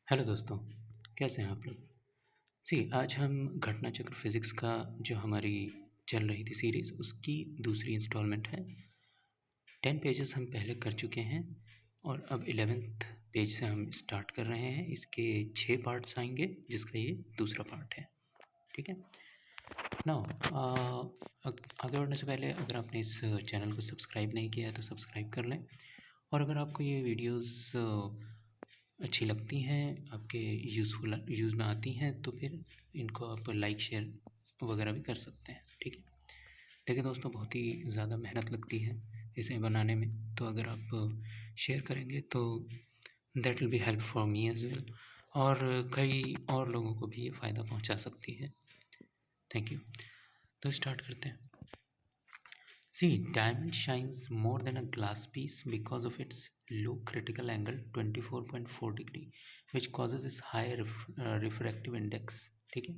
Hello दोस्तों, कैसे हैं आप लोग? आज हम घटना चक्र फिज़िक्स का जो हमारी चल रही थी सीरीज़ उसकी दूसरी इंस्टॉलमेंट है। 10 पेजेस हम पहले कर चुके हैं और अब 11th पेज से हम स्टार्ट कर रहे हैं। इसके 6 पार्ट्स आएंगे जिसका ये दूसरा पार्ट है। ठीक है। नाउ आगे बढ़ने से पहले अगर आपने इस चैनल को सब्सक्राइब नहीं किया है तो सब्सक्राइब कर लें। और अगर आपको ये वीडियोस अच्छी लगती हैं, आपके यूज़ में आती हैं, तो फिर इनको आप लाइक शेयर वगैरह भी कर सकते हैं। ठीक है। देखिए दोस्तों, बहुत ही ज़्यादा मेहनत लगती है इसे बनाने में, तो अगर आप शेयर करेंगे तो that will be help for me as well, और कई और लोगों को भी ये फ़ायदा पहुंचा सकती है। Thank you. तो स्टार्ट करते हैं। Diamond shines more than a glass piece because of its low critical angle 24.4 degree, which causes its high refractive index. ठीक है।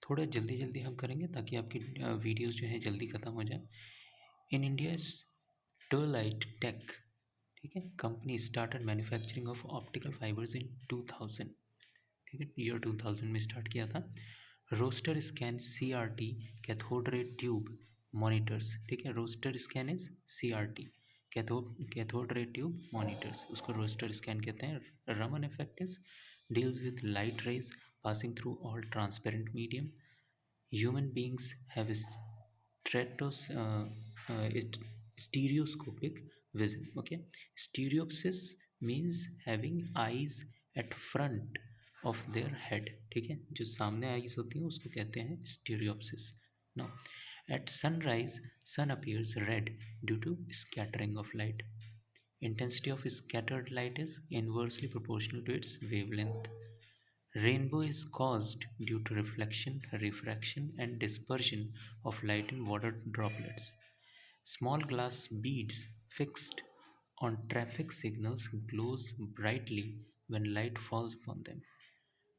थोड़ा जल्दी जल्दी हम करेंगे ताकि आपकी वीडियोस जो है जल्दी ख़त्म हो जाए। इन इंडिया स्टरलाइट टेक, ठीक है, company started manufacturing of optical fibres in 2000। ठीक है, ईयर 2000 में स्टार्ट किया था। Raster scan CRT cathode ray tube monitors. ठीक है, raster scan is CRT cathode ray tube monitors, उसको रोस्टर स्कैन कहते हैं। Raman effect is deals with light rays passing through all transparent medium. Human beings have stereoscopic vision. Okay, stereopsis means having eyes at front of their head. ठीक है, जो सामने eyes होती हैं उसको कहते हैं stereopsis. Now, at sunrise, sun appears red due to scattering of light. Intensity of scattered light is inversely proportional to its wavelength. Rainbow is caused due to reflection, refraction, and dispersion of light in water droplets. Small glass beads fixed on traffic signals glows brightly when light falls upon them.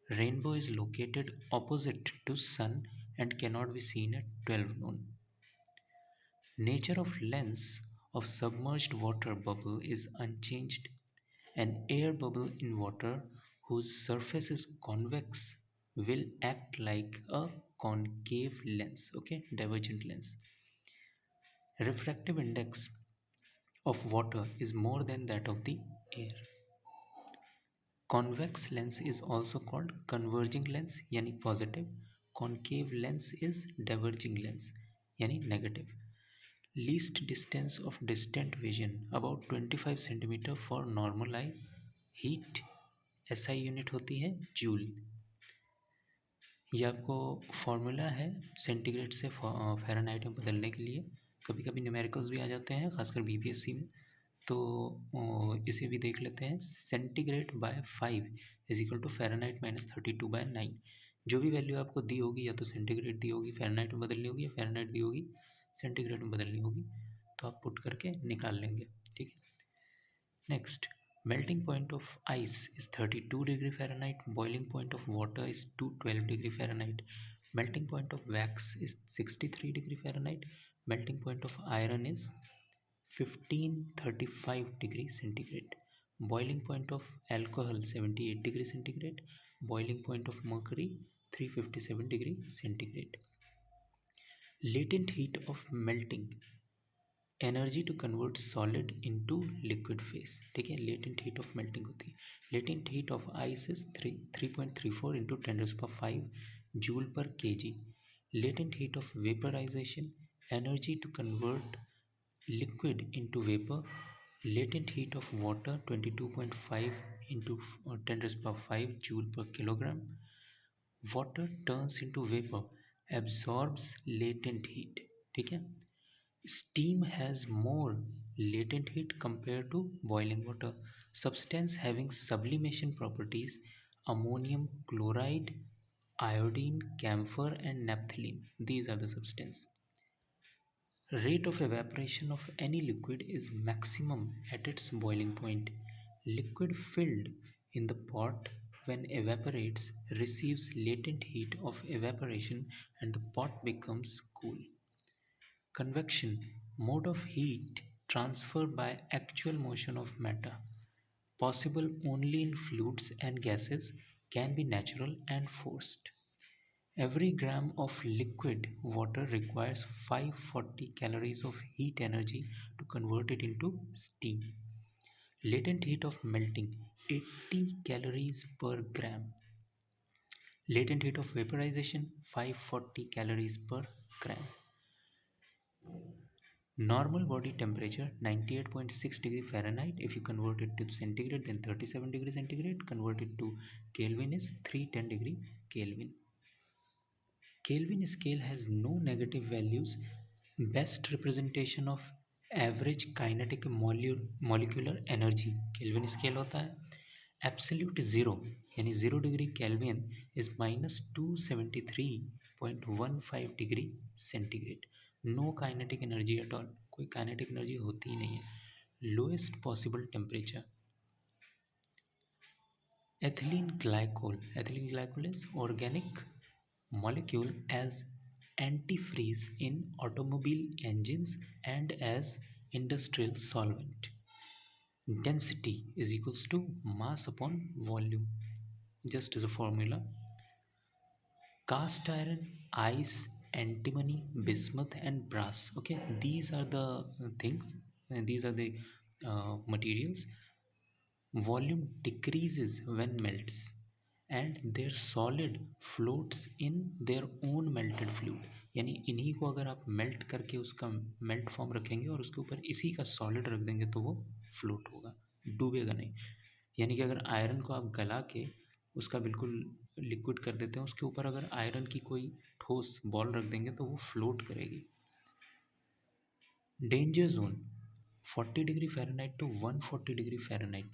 Rainbow is located opposite to sun and cannot be seen at 12 noon. Nature of lens of submerged water bubble is unchanged. An air bubble in water whose surface is convex will act like a concave lens, okay, divergent lens. Refractive index of water is more than that of the air. Convex lens is also called converging lens यानी positive. Concave lens is diverging lens यानी negative. Least distance of distant vision about 25 centimeter for normal eye. Heat SI unit होती है joule. ये आपको formula है centigrade से Fahrenheit में बदलने के लिए। कभी कभी न्यूमेरिकल्स भी आ जाते हैं, खासकर BPSC में, तो इसे भी देख लेते हैं। Centigrade by 5 is equal to Fahrenheit -32/9। जो भी वैल्यू आपको दी होगी, या तो सेंटीग्रेड दी होगी फ़ारेनहाइट में बदलनी होगी, या फ़ारेनहाइट दी होगी सेंटीग्रेड में बदलनी होगी, तो आप पुट करके निकाल लेंगे। ठीक है। Next, melting point of ice is 32 degree Fahrenheit, boiling point of water is 212 degree Fahrenheit, melting point of wax is 63 degree Fahrenheit, melting point of iron is 1535 degree centigrade, boiling point of alcohol 78 degree centigrade, boiling point of mercury 357 degree centigrade. Latent heat of melting, energy to convert solid into liquid phase. ठीक है, latent heat of melting होती है। Latent heat of ice is 3.34 into 10⁵ joule per kg। Latent heat of vaporization, energy to convert liquid into vapour. Latent heat of water 22.5 into 10⁵ joule per kilogram. Water turns into vapour, absorbs latent heat. ठीक है। Steam has more latent heat compared to boiling water. Substance having sublimation properties: ammonium chloride, iodine, camphor, and naphthalene. These are the substances. Rate of evaporation of any liquid is maximum at its boiling point. Liquid filled in the pot when evaporates receives latent heat of evaporation and the pot becomes cool. Convection, mode of heat transfer by actual motion of matter. possible only in fluids and gases, can be natural and forced. Every gram of liquid water requires 540 calories of heat energy to convert it into steam. Latent heat of melting 80 calories per gram. Latent heat of vaporization 540 calories per gram. Normal body temperature 98.6 degree Fahrenheit. If you convert it to centigrade, then 37 degree centigrade. Convert it to Kelvin is 310 degree Kelvin. Kelvin scale has no negative values. Best representation of average kinetic molecular energy Kelvin scale होता है. Absolute zero यानी 0 degree Kelvin is -273.15 degree centigrade. No kinetic energy at all. कोई kinetic energy होती ही नहीं है. Lowest possible temperature. Ethylene glycol is organic molecule as antifreeze in automobile engines and as industrial solvent. Density is equals to mass upon volume. Just as a formula. Cast iron, ice, antimony, bismuth, and brass. Okay, these are the things, and these are the materials. Volume decreases when melts, and their solid floats in their own melted fluid. यानी इन्हीं को अगर आप melt करके उसका melt form रखेंगे और उसके ऊपर इसी का सॉलिड रख देंगे तो वो फ्लोट होगा, डूबेगा नहीं. यानी कि अगर आयरन को आप गला के उसका बिल्कुल लिक्विड कर देते हैं, उसके ऊपर अगर आयरन की कोई ठोस बॉल रख देंगे तो वो फ्लोट करेगी. Danger zone 40 degree Fahrenheit to 140 degree Fahrenheit.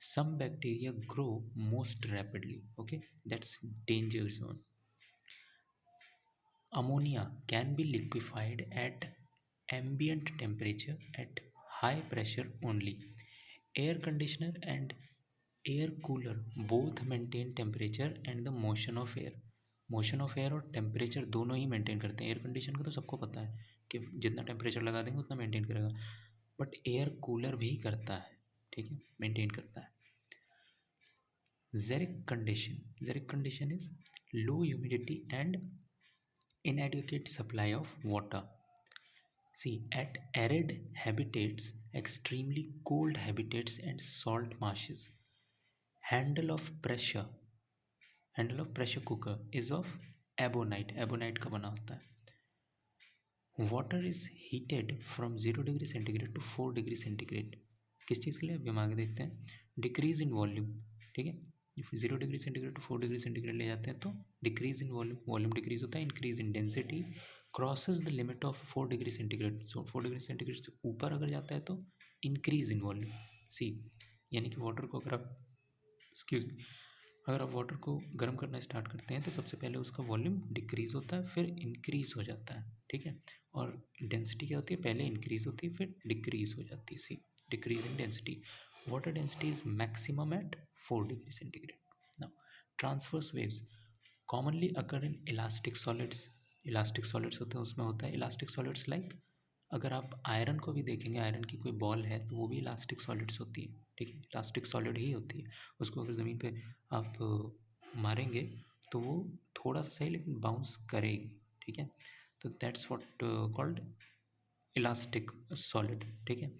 Some bacteria grow most rapidly. Okay, that's danger zone. Ammonia can be liquefied at ambient temperature at high pressure only. Air conditioner and air cooler both maintain temperature and the motion of air. Motion of air और temperature दोनों ही maintain करते हैं. Air condition का तो सबको पता है कि जितना टेम्परेचर लगा देंगे उतना मेंटेन करेगा, बट एयर कूलर भी करता है. ठीक है, मेंटेन करता है. Xeric condition is low humidity and inadequate supply of water. See, at arid habitats, extremely cold habitats, and salt marshes, handle of pressure cooker is of ebonite का बना होता है. Water is heated from 0 degree centigrade to 4 degree centigrade. किस चीज़ के लिए, अभी हम आगे देखते हैं. Decrease in volume. ठीक है, 0 degree centigrade to 4 degree centigrade ले जाते हैं तो डिक्रीज इन वॉल्यूम डिक्रीज होता है. Increase in density crosses the limit of 4 degree centigrade. So 4 degree centigrade से ऊपर अगर जाता है तो इंक्रीज इन वॉल्यूम. सी, यानी कि वाटर को अगर आप अगर आप वाटर को गर्म करना स्टार्ट करते हैं तो सबसे पहले उसका वॉल्यूम डिक्रीज़ होता है, फिर इंक्रीज़ हो जाता है. ठीक है, और डेंसिटी क्या होती है, पहले इंक्रीज़ होती है फिर डिक्रीज़ हो जाती है. See, decrease in density. Water density is maximum at 4 degree centigrade. Now transverse waves commonly occur in elastic solids. Elastic solids होते हैं, उसमें होता है इलास्टिक सॉलिड्स लाइक, अगर आप आयरन को भी देखेंगे, आयरन की कोई बॉल है तो वो भी इलास्टिक सॉलिड्स होती है. ठीक है, इलास्टिक सॉलिड ही होती है. उसको अगर ज़मीन पे आप मारेंगे तो वो थोड़ा सा सही लेकिन बाउंस करेगी. ठीक है, तो that's what called elastic solid. ठीक है,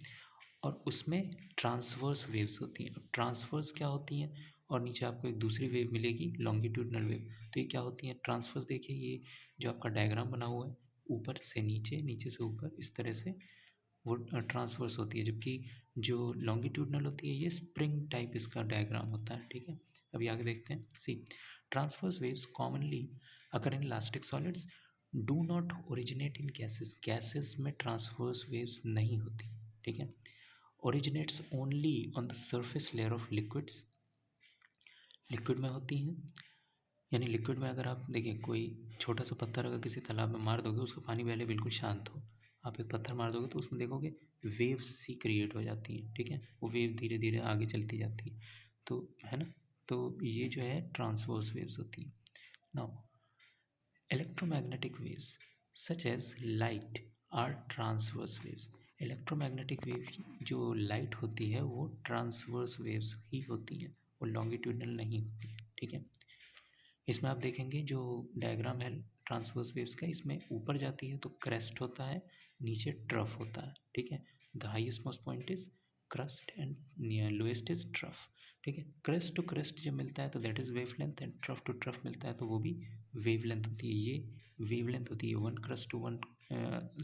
और उसमें ट्रांसवर्स वेव्स होती हैं. ट्रांसवर्स क्या होती हैं, और नीचे आपको एक दूसरी वेव मिलेगी लॉन्गिट्यूडनल वेव. तो ये क्या होती हैं ट्रांसवर्स, देखिए ये जो आपका डायग्राम बना हुआ है, ऊपर से नीचे, नीचे से ऊपर, इस तरह से वो ट्रांसवर्स होती है. जबकि जो लॉन्गिट्यूडनल होती है ये स्प्रिंग टाइप इसका डायग्राम होता है. ठीक है, अभी आगे देखते हैं. See, transverse waves commonly occur in elastic solids do not originate in gases. Gases में ट्रांसवर्स वेव्स नहीं होती. ठीक है, originates only on the surface layer of liquids. Liquid में होती हैं, यानी लिक्विड में अगर आप देखिए कोई छोटा सा पत्थर अगर किसी तालाब में मार दोगे, उसका पानी पहले बिल्कुल शांत हो, आप एक पत्थर मार दोगे तो उसमें देखोगे वेव्स सी क्रिएट हो जाती हैं. ठीक है, वो वेव धीरे धीरे आगे चलती जाती है, तो है ना. तो ये जो है ट्रांसवर्स वेव्स होती हैं. Now electromagnetic waves such as light are transverse waves. Electromagnetic wave जो लाइट होती है वो ट्रांसवर्स वेव्स ही होती हैं, वो लॉन्गिट्यूडनल नहीं होती है, ठीक है। इसमें आप देखेंगे जो डायग्राम है ट्रांसवर्स वेव्स का, इसमें ऊपर जाती है तो क्रेस्ट होता है, नीचे ट्रफ होता है, ठीक है। The highest most point is crest and lowest is trough, ठीक है। क्रेस्ट टू क्रेस्ट जब मिलता है तो that is wave length, and trough to trough मिलता है तो वो भी वेव लेंथ होती है। ये वेव लेंथ होती है one crest to one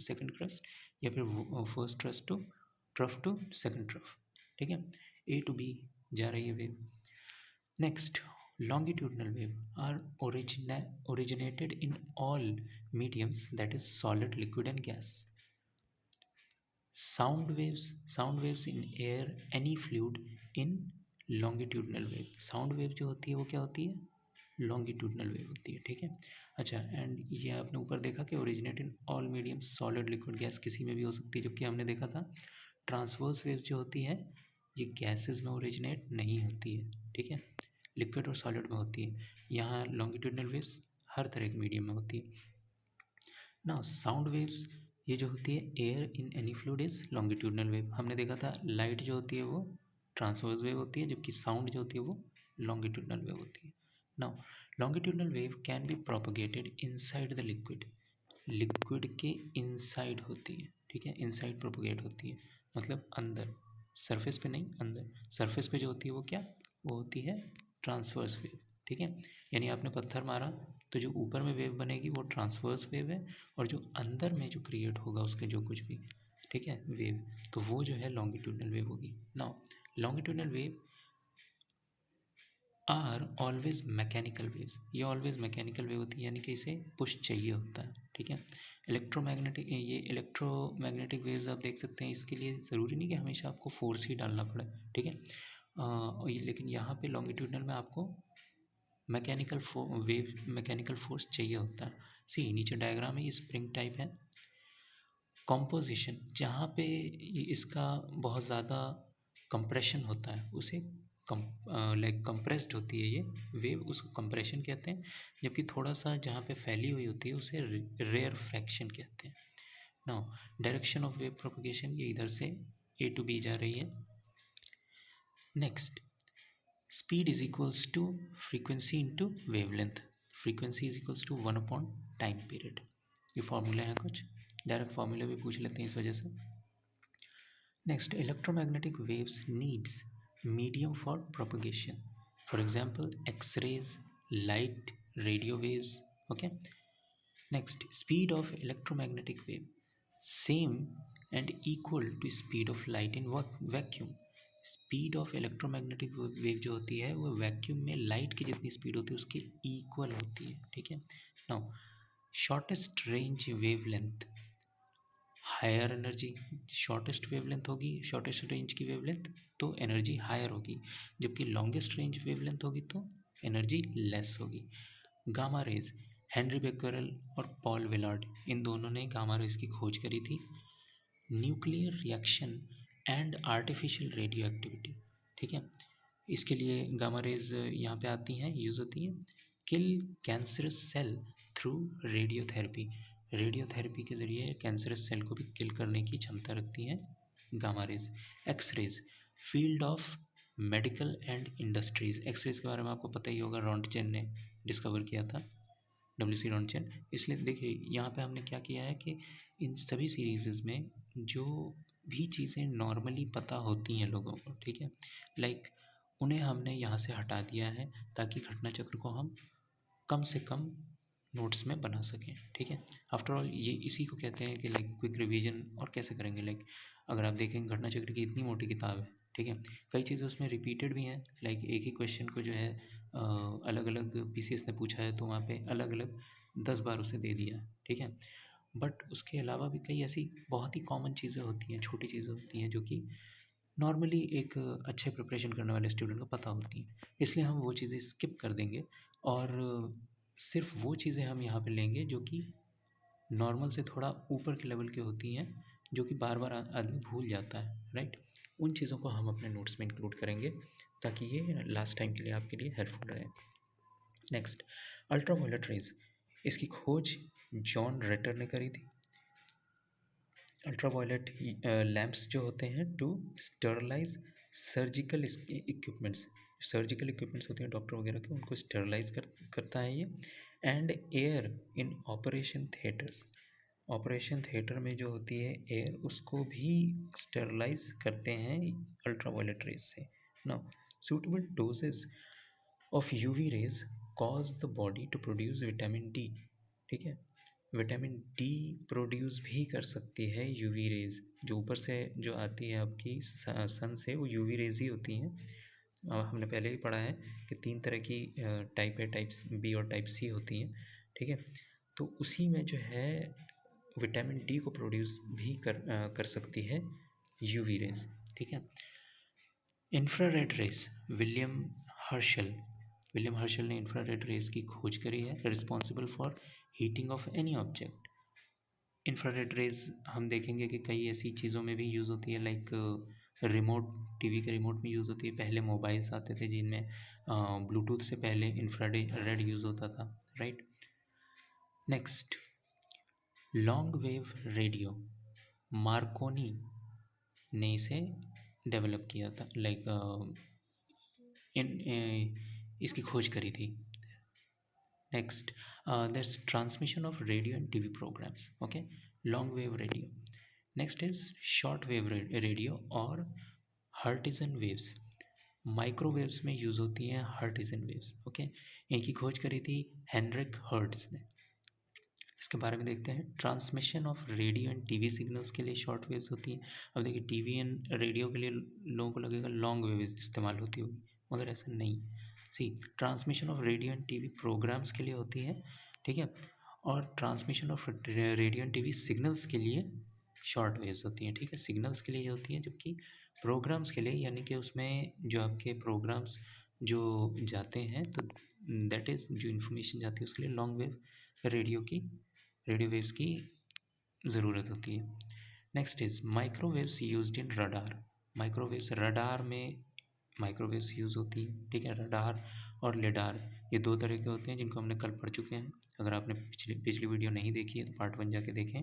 second crest, या फिर first crest to trough to second trough, ठीक है। ए टू बी जा रही है wave. Next, longitudinal wave are originated in all mediums, that is solid, liquid and gas. Sound waves in air, any fluid in longitudinal wave. Sound wave जो होती है वो क्या होती है? लॉन्गिट्यूडनल वेव होती है, ठीक है। अच्छा, एंड ये आपने ऊपर देखा कि originate in all medium, solid, liquid, gas किसी में भी हो सकती है, जबकि हमने देखा था ट्रांसवर्स वेव जो होती है ये गैसेस में ओरिजिनेट नहीं होती है, ठीक है, लिक्विड और सॉलिड में होती है। यहाँ लॉन्गिट्यूडनल वेव्स हर तरह के मीडियम में होती है। ना साउंड वेव्स ये जो होती है air in any fluid is longitudinal wave. हमने देखा था लाइट जो होती है वो ट्रांसवर्स वेव होती है, जबकि साउंड जो होती है वो लॉन्गिट्यूडनल वेव होती है। Now longitudinal wave can be propagated inside the liquid, liquid के इनसाइड होती है, ठीक है, इनसाइड प्रोपोगेट होती है, मतलब अंदर, सरफेस पे नहीं, अंदर। सरफेस पे जो होती है वो क्या, वो होती है ट्रांसवर्स वेव, ठीक है। यानी आपने पत्थर मारा तो जो ऊपर में वेव बनेगी वो ट्रांसवर्स वेव है, और जो अंदर में जो क्रिएट होगा उसके जो कुछ भी, ठीक है, वेव, तो वो जो है लॉन्गिट्यूडनल वेव होगी। Now longitudinal wave are always mechanical waves, ये ऑलवेज मैकेनिकल वेव होती है, यानी कि इसे पुश चाहिए होता है, ठीक है। इलेक्ट्रोमैग्नेटिक वेव्स आप देख सकते हैं, इसके लिए ज़रूरी नहीं कि हमेशा आपको फोर्स ही डालना पड़े, ठीक है। लेकिन यहाँ पे लॉन्गिट्यूडनल में आपको मैकेनिकल फोर्स चाहिए होता है। सी नीचे डायग्राम है, ये स्प्रिंग टाइप है। कॉम्पोजिशन जहाँ पे इसका बहुत ज़्यादा कंप्रेशन होता है उसे कंप्रेस्ड होती है ये वेव, उसको कंप्रेशन कहते हैं, जबकि थोड़ा सा जहाँ पे फैली हुई होती है उसे रेयर फ्रैक्शन कहते हैं। Now direction of wave propagation, ये इधर से ए टू बी जा रही है। Next, speed is equals to frequency into wavelength, frequency is equals to 1 upon time period. ये फॉर्मूला है, कुछ डायरेक्ट फार्मूला भी पूछ लेते हैं इस वजह से। Next, electromagnetic waves needs medium for propagation, for example X rays, light, radio waves, okay. Next, speed of electromagnetic wave same and equal to speed of light in vacuum. Speed of electromagnetic wave जो होती है वो vacuum में light की जितनी speed होती है उसके इक्वल होती है, ठीक है। Now shortest range wave length, higher energy, shortest wavelength होगी, शॉर्टेस्ट रेंज की वेवलेंथ तो एनर्जी हायर होगी, जबकि लॉन्गेस्ट रेंज वेवलेंथ होगी तो एनर्जी लेस होगी। गामा रेज, हेनरी बेक्वेरेल और पॉल विलार्ड, इन दोनों ने गामा रेज की खोज करी थी। Nuclear reaction and artificial radio activity, ठीक है, इसके लिए गामा रेज यहाँ पे आती हैं, यूज़ होती हैं। Kill cancerous cell through radiotherapy, radiotherapy के ज़रिए कैंसरस सेल को भी किल करने की क्षमता रखती हैं gamma rays. X rays, field of medical and industries, X rays के बारे में आपको पता ही होगा, रॉन्टजेन ने डिस्कवर किया था, डब्ल्यू सी रॉन्टजेन। इसलिए देखिए यहाँ पे हमने क्या किया है कि इन सभी सीरीज़ में जो भी चीज़ें नॉर्मली पता होती हैं लोगों को, ठीक है, लाइक उन्हें हमने यहाँ से हटा दिया है ताकि घटना चक्र को हम कम से कम नोट्स में बना सकें, ठीक है। आफ्टर ऑल ये इसी को कहते हैं कि लाइक क्विक रिवीजन। और कैसे करेंगे, लाइक अगर आप देखेंगे घटना चक्र की इतनी मोटी किताब है, ठीक है, कई चीज़ें उसमें रिपीटेड भी हैं, लाइक एक ही क्वेश्चन को जो है अलग अलग पीसीएस ने पूछा है तो वहाँ पे अलग अलग 10 बार उसे दे दिया है, ठीक है। बट उसके अलावा भी कई ऐसी बहुत ही कॉमन चीज़ें होती हैं, छोटी चीज़ें होती हैं जो कि नॉर्मली एक अच्छे प्रिपरेशन करने वाले स्टूडेंट को पता होती हैं, इसलिए हम वो चीज़ें स्किप कर देंगे और सिर्फ वो चीज़ें हम यहाँ पे लेंगे जो कि नॉर्मल से थोड़ा ऊपर के लेवल की होती हैं, जो कि बार बार आदमी भूल जाता है, राइट। उन चीज़ों को हम अपने नोट्स में इंक्लूड करेंगे ताकि ये लास्ट टाइम के लिए आपके लिए हेल्पफुल रहे। नेक्स्ट, अल्ट्रावायलेट रेज, इसकी खोज जॉन रेटर ने करी थी। अल्ट्रावायलेट लैम्प्स जो होते हैं to sterilize surgical equipments. Surgical equipments होते हैं डॉक्टर वगैरह के, उनको स्टरलाइज करता है ये। And air in operation theatres, operation theatre में जो होती है एयर, उसको भी स्टरलाइज करते हैं अल्ट्रावायलेट रेज से। Now suitable doses of UV rays cause the body to produce vitamin D. ठीक है, विटामिन डी प्रोड्यूस भी कर सकती है यूवी रेज, जो ऊपर से जो आती है आपकी सन से, वो यूवी रेज ही होती हैं। हमने पहले ही पढ़ा है कि 3 तरह की टाइप ए, टाइप बी और टाइप सी होती हैं। ठीक है, तो उसी में जो है विटामिन डी को प्रोड्यूस भी कर सकती है यूवी रेज। ठीक है, इंफ्रारेड रेस, विलियम हर्शल ने इंफ्रारेड रेस की खोज करी है, responsible for heating of any object. Infrared rays हम देखेंगे कि कई ऐसी चीज़ों में भी यूज़ होती है, लाइक रिमोट, टीवी के रिमोट में यूज़ होती है। पहले मोबाइल्स आते थे जिनमें ब्लूटूथ से पहले इंफ्रारेड यूज़ होता था, right. Next, long wave radio, Markovnikov ने इसे डेवलप किया था, लाइक इसकी खोज करी थी। Next, that's transmission of radio and TV programs. Okay, long wave radio. Next is short wave radio और हर्टिजन वेव्स। माइक्रोवेव्स में यूज़ होती हैं हर्टिजन वेव्स। ओके, इनकी खोज करी थी हेनरिक हर्ट्ज ने। इसके बारे में देखते हैं। Transmission of radio and TV signals के लिए शॉर्ट वेव्स होती हैं। अब देखिए, टीवी एंड रेडियो के लिए लोगों को लगेगा लॉन्ग वेव इस्तेमाल होती होगी, मगर ऐसा नहीं। See, transmission of radio and TV programmes के लिए होती है, ठीक है, और transmission of radio and TV signals के लिए शॉर्ट वेव्स होती हैं। ठीक है, सिग्नल्स के लिए होती हैं, जबकि प्रोग्राम्स के लिए, यानी कि उसमें जो आपके प्रोग्राम्स जो जाते हैं, तो दैट इज़ जो इन्फॉर्मेशन जाती है उसके लिए लॉन्ग वेव रेडियो वेव्स की ज़रूरत होती है। Next is microwaves used in radar. Microwaves, radar में माइक्रोवेव्स यूज़ होती है। ठीक है, रडार और लेडार, ये 2 तरह के होते हैं जिनको हमने कल पढ़ चुके हैं। अगर आपने पिछली वीडियो नहीं देखी है तो पार्ट 1 जाके देखें,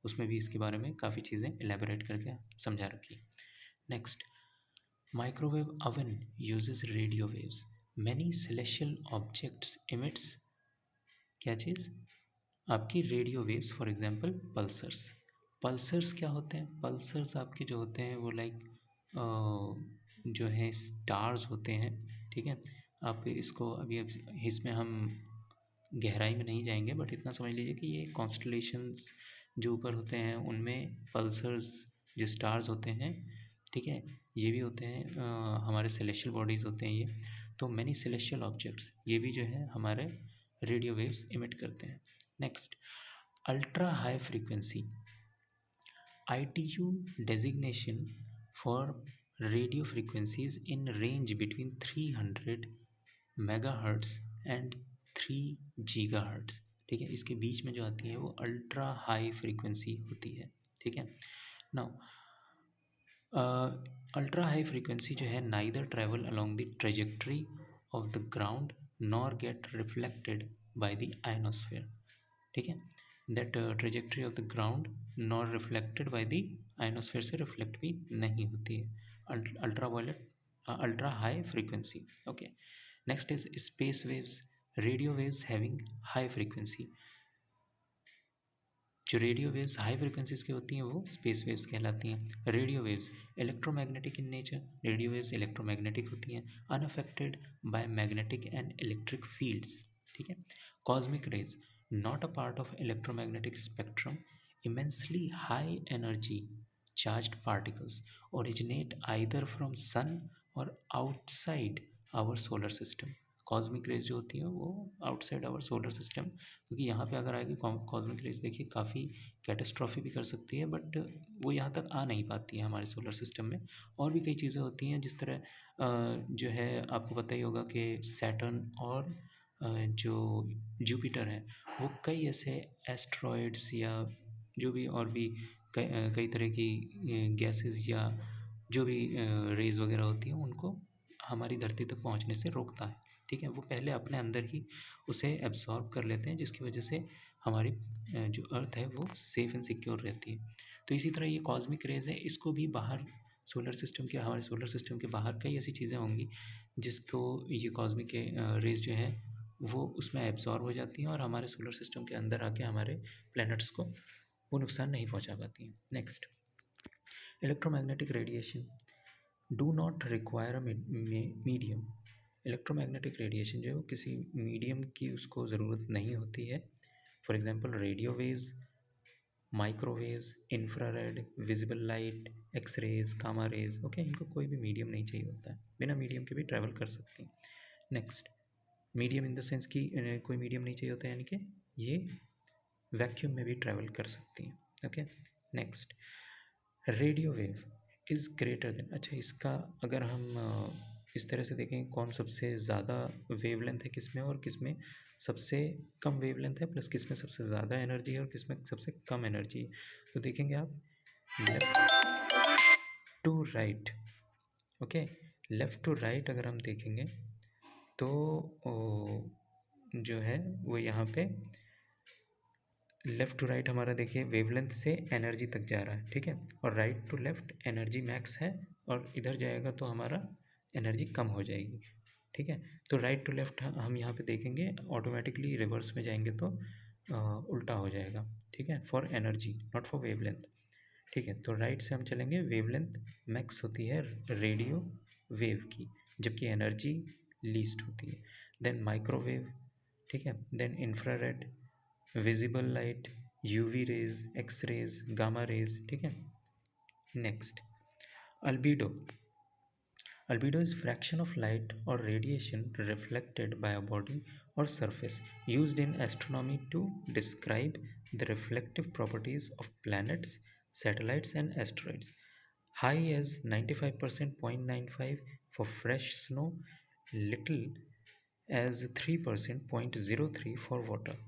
उसमें भी इसके बारे में काफ़ी चीज़ें एलेबोरेट करके समझा रखी है। Next, microwave oven uses radio waves. Many celestial objects emits, क्या चीज़, आपकी radio waves, for example pulsars. Pulsars क्या होते हैं? पल्सर्स आपके जो होते हैं वो लाइक जो है स्टार्स होते हैं। ठीक है, आप इसको अभी इसमें हम गहराई में नहीं जाएंगे, बट इतना समझ लीजिए कि ये कॉन्स्टलेशंस जो ऊपर होते हैं उनमें पल्सर्स, जो स्टार्स होते हैं, ठीक है, ये भी होते हैं, हमारे सेलेस्टियल बॉडीज़ होते हैं ये। तो मैनी सेलेस्टियल ऑब्जेक्ट्स, ये भी जो है हमारे रेडियो वेव्स इमिट करते हैं। Next, ultra high frequency, ITU designation for radio frequencies in range between 300 megahertz and 3 gigahertz। ठीक है, इसके बीच में जो आती है वो अल्ट्रा हाई फ्रीक्वेंसी होती है। ठीक है, नाउ अल्ट्रा हाई फ्रीक्वेंसी जो है neither travel along the trajectory of the ground nor gate reflected by the ionosphere. ठीक है, that trajectory of the ground nor reflected by the ionosphere से reflect भी नहीं होती है ultra high frequency. Okay, next is space waves, radio waves having high frequency. जो radio waves high frequencies की होती हैं वो स्पेस वेव्स कहलाती हैं। Radio waves electromagnetic in nature, radio waves electromagnetic होती हैं, unaffected by magnetic and electric fields. ठीक है, cosmic rays not a part of electromagnetic spectrum, immensely high energy charged particles originate either from sun और outside our solar system. Cosmic rays जो होती है वो outside our solar system, क्योंकि यहाँ पे अगर आएगी कॉस्मिक रेज, देखिए काफ़ी कैटेस्ट्रॉफी भी कर सकती है, बट वो यहाँ तक आ नहीं पाती है हमारे सोलर सिस्टम में। और भी कई चीज़ें होती हैं, जिस तरह जो है आपको पता ही होगा कि सैटर्न और जो जुपिटर है, वो कई ऐसे एस्ट्रॉयड्स या जो भी और भी कई तरह की गैसेस या जो भी रेज वगैरह होती हैं उनको हमारी धरती तक पहुँचने से रोकता है। ठीक है, वो पहले अपने अंदर ही उसे एब्जॉर्ब कर लेते हैं, जिसकी वजह से हमारी जो अर्थ है वो सेफ़ एंड सिक्योर रहती है। तो इसी तरह ये कॉस्मिक रेज़ है, इसको भी बाहर हमारे सोलर सिस्टम के बाहर कई ऐसी चीज़ें होंगी जिसको ये कॉस्मिक रेज़ जो हैं वो उसमें एब्जॉर्ब हो जाती हैं और हमारे सोलर सिस्टम के अंदर आके हमारे प्लैनेट्स को वो नुकसान नहीं पहुंचा पाती हैं। Next, electromagnetic radiation do not require a medium. Electromagnetic radiation जो है वो किसी मीडियम की उसको ज़रूरत नहीं होती है। For example radio waves, microwaves, infrared, visible light, X rays, gamma rays, okay, इनको कोई भी मीडियम नहीं चाहिए होता है, बिना मीडियम के भी ट्रैवल कर सकती हैं। Next, medium in the sense कि कोई मीडियम नहीं चाहिए होता है, यानी कि ये वैक्यूम में भी ट्रैवल कर सकती हैं। Okay, next, radio wave is greater than, अच्छा इसका अगर हम इस तरह से देखें कौन सबसे ज़्यादा वेवलेंथ है किस में और किस में सबसे कम वेवलेंथ है, प्लस किस में सबसे ज़्यादा एनर्जी है और किस में सबसे कम एनर्जी है, तो देखेंगे आप left to right. Okay, left to right अगर हम देखेंगे तो जो है वो यहाँ पे लेफ़्ट टू राइट हमारा देखिए वेवलेंथ से एनर्जी तक जा रहा है, ठीक है, और right to left energy max है और इधर जाएगा तो हमारा एनर्जी कम हो जाएगी, ठीक है। तो राइट टू लेफ़्ट हम यहाँ पे देखेंगे ऑटोमेटिकली रिवर्स में जाएंगे तो उल्टा हो जाएगा, ठीक है, for energy not for wavelength, ठीक है। तो राइट से हम चलेंगे, वेवलेंथ मैक्स होती है रेडियो वेव की, जबकि एनर्जी लीस्ट होती है। देन माइक्रोवेव, ठीक है, then infrared, visible light, UV rays, X rays, gamma rays, ठीक है। Next, albedo. Albedo is fraction of light or radiation reflected by a body or surface used in astronomy to describe the reflective properties of planets, satellites and asteroids. High as 95% 0.95 for fresh snow, little as 3% 0.03 for water.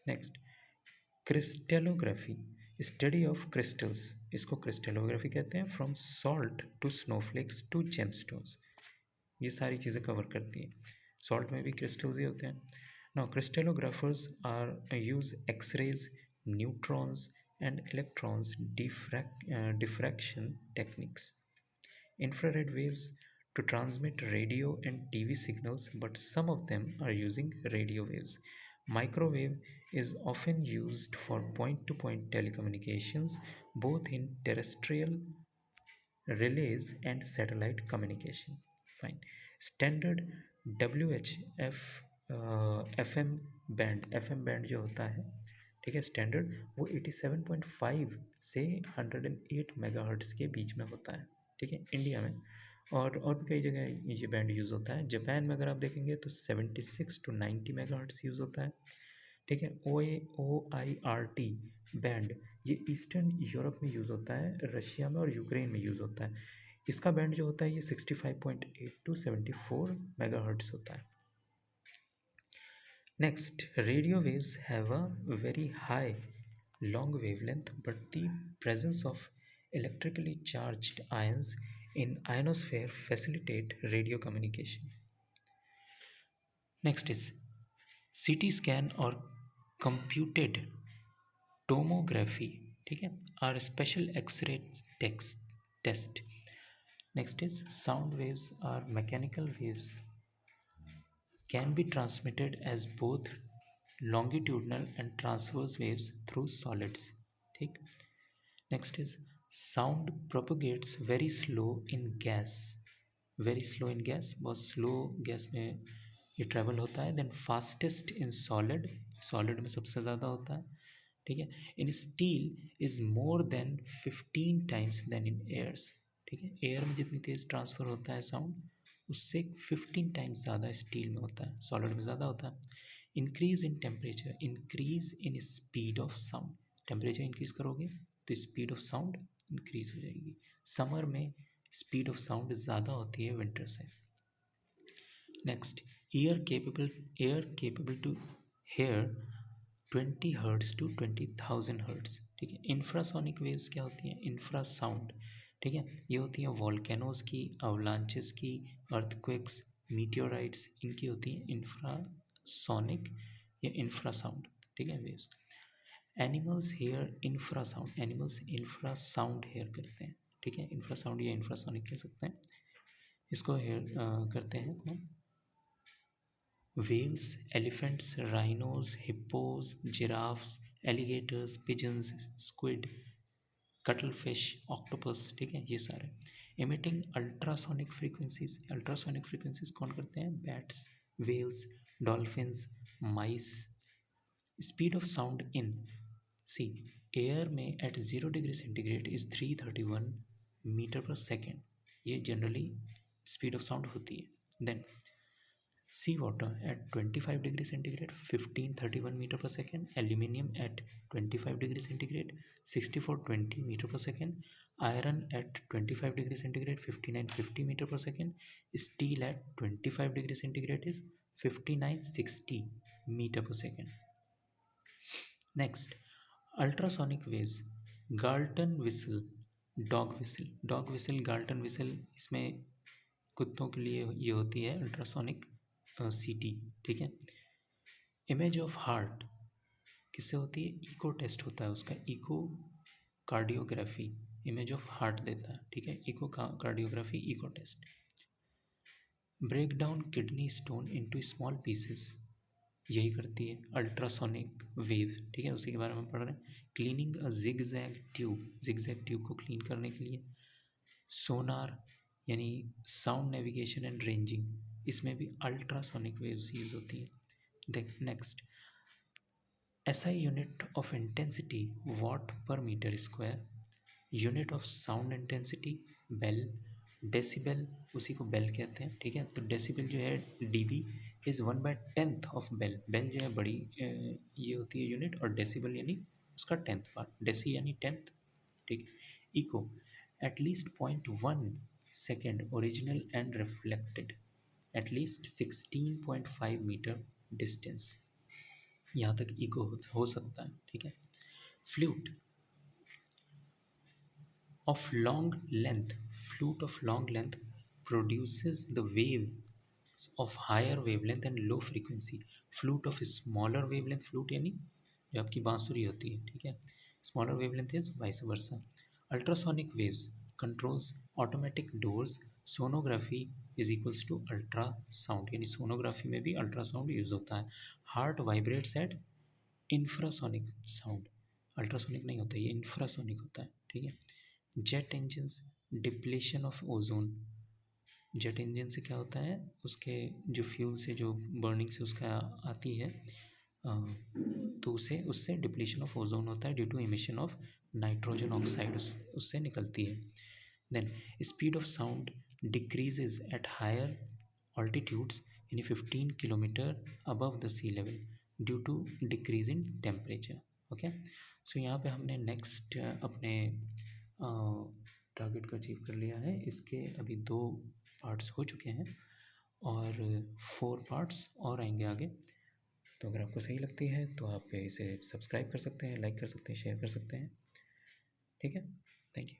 Next, crystallography, study of crystals, इसको crystallography कहते हैं, from salt to snowflakes to gemstones, ये सारी चीज़ें cover करती हैं। Salt में भी क्रिस्टल्स ही होते हैं। Now crystallographers are use X rays, neutrons and electrons diffraction techniques, infrared waves to transmit radio and TV signals, but some of them are using radio waves. Microwave is often used for point to point telecommunications, both in terrestrial relays and satellite communication. Fine. Standard WHF FM band जो होता है, ठीक है, standard वो 87.5 से 108 megahertz के बीच में होता है, ठीक है, इंडिया में। और भी कई जगह ये बैंड यूज़ होता है। जापान में अगर आप देखेंगे तो 76 to 90 मेगाहर्ट्ज़ यूज़ होता है, ठीक है। OIRT बैंड ये ईस्टर्न यूरोप में यूज़ होता है, रशिया में और यूक्रेन में यूज़ होता है। इसका बैंड जो होता है ये 65.8 to 74 मेगाहर्ट्ज़ होता है। Next, radio waves have a very high long wavelength, but the presence of electrically charged ions in ionosphere facilitate radio communication. Next is CT scan or computed tomography, ठीक है, are special X-ray test. Next is sound waves are mechanical waves can be transmitted as both longitudinal and transverse waves through solids, ठीक। Next is sound propagates very slow in gas, very slow in gas, बहुत slow gas में ये travel होता है। Then fastest in solid, solid में सबसे ज़्यादा होता है, ठीक है। In steel is more than 15 times than in airs, ठीक है, एयर में जितनी तेज़ ट्रांसफ़र होता है साउंड उससे 15 टाइम्स ज़्यादा स्टील में होता है, सॉलिड में ज़्यादा होता है। Increase in temperature, increase in speed of sound, temperature increase करोगे तो स्पीड ऑफ साउंड इंक्रीज़ हो जाएगी। समर में स्पीड ऑफ साउंड ज़्यादा होती है विंटर से। Next, ear capable to hear 20 hertz to 20,000 hertz, ठीक है। इंफ्रासोनिक वेव्स क्या होती हैं? इंफ्रासाउंड, ठीक है, ये होती हैं वॉल्केनोज की, अवलांचेस की, अर्थक्वेक्स, मीटियोराइट्स, इनकी होती हैं इंफ्रासोनिक या इंफ्रासाउंड, ठीक है, waves. Animals hear infrasound, animals infrasound hear करते हैं, ठीक है, इंफ्रासाउंड या इंफ्रासोनिक कह सकते हैं इसको, हेयर करते हैं कौन? Whales, elephants, rhinos, hippos, giraffes, alligators, pigeons, squid, cuttlefish, octopus, ठीक है, ये सारे। Emitting ultrasonic frequencies, ultrasonic frequencies कौन करते हैं? Bats, whales, dolphins, mice. Speed of sound in sea air में at 0 degree centigrade is 331 metre per second, ये generally speed of sound होती है। Then sea water at 25 degree centigrade 1531 meter per second, aluminium at 25 degree centigrade 6420 meter per second, iron at 25 degree centigrade 5950 meter per second, steel at 25 degree centigrade is 5960 meter per second. Next, ultrasonic waves, Galton whistle, dog whistle, Galton whistle, इसमें कुत्तों के लिए ये होती है ultrasonic सीटी, ठीक है। इमेज ऑफ हार्ट किससे होती है? इको टेस्ट होता है उसका, echocardiography image of heart देता है, ठीक है, echocardiography, echo test. Break down kidney stone into small pieces, यही करती है अल्ट्रासोनिक वेव, ठीक है, उसी के बारे में पढ़ रहे हैं। क्लीनिंग अ जिगजैग ट्यूब को क्लीन करने के लिए। सोनार यानी साउंड नेविगेशन एंड रेंजिंग, इसमें भी अल्ट्रासोनिक वेव्स यूज होती हैं। Next, SI unit of intensity watt per metre square, unit of sound intensity bel, decibel उसी को बेल कहते हैं, ठीक है। तो डेसिबल जो है dB is 1/10 of bel, bel जो है बड़ी ये होती है यूनिट, और डेसिबल यानी उसका 10th पार्ट, डेसी यानी 10th, ठीक है। Echo at least 0.1 second original and reflected, at least 16.5 metre distance, यहाँ तक इको हो सकता है, ठीक है। Flute of long length, flute of long length produces the waves of higher wavelength and low frequency. Flute of smaller wavelength, flute यानी जो आपकी बांसुरी होती है, ठीक है, smaller wavelength is vice versa. Ultrasonic waves controls automatic doors. Sonography is equals to ultrasound, यानी sonography में भी अल्ट्रासाउंड यूज होता है. Heart vibrates at infrasonic sound, ultrasonic नहीं होता, ये इंफ्रासोनिक होता है, ठीक है. Jet engines, depletion of ozone, jet engine से क्या होता है, उसके जो फ्यूल से जो बर्निंग से उसका आती है तो उससे डिप्लेशन ऑफ ओजोन होता है due to emission of nitrogen oxide, उससे निकलती है. Then speed of sound decreases at higher altitudes यानी 15 kilometre above the sea level due to decrease in temperature. Okay, so यहाँ पे हमने नेक्स्ट अपने टारगेट को अचीव कर लिया है. इसके अभी 2 पार्ट्स हो चुके हैं और 4 पार्ट्स और आएंगे आगे. तो अगर आपको सही लगती है तो आप इसे सब्सक्राइब कर सकते हैं, लाइक कर सकते हैं, शेयर कर सकते हैं. ठीक है, थैंक यू.